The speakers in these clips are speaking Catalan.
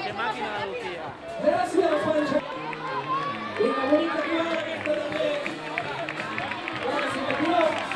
Che macchina la Lucia! Grazie, una bonita jugada que esta también. Ahora se metió.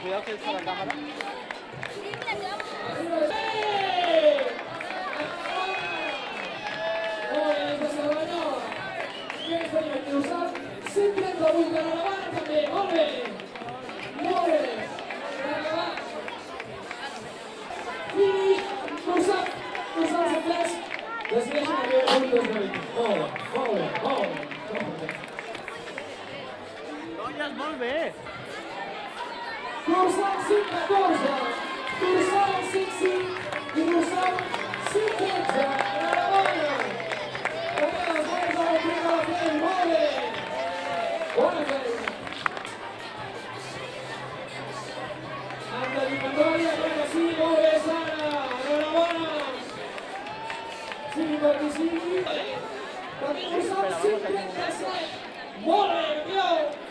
Cuidado que está la cámara. No, molt bé. Dorsal 5-14, dorsal 5-5 i dorsal 5-13. Enhorabona! Bona feina, molt bé! Bona feina! Amb la victòria, crec que sí, molt bé, Sara! Enhorabona! 5-25. També dorsal 5-37. Molt bé, campió!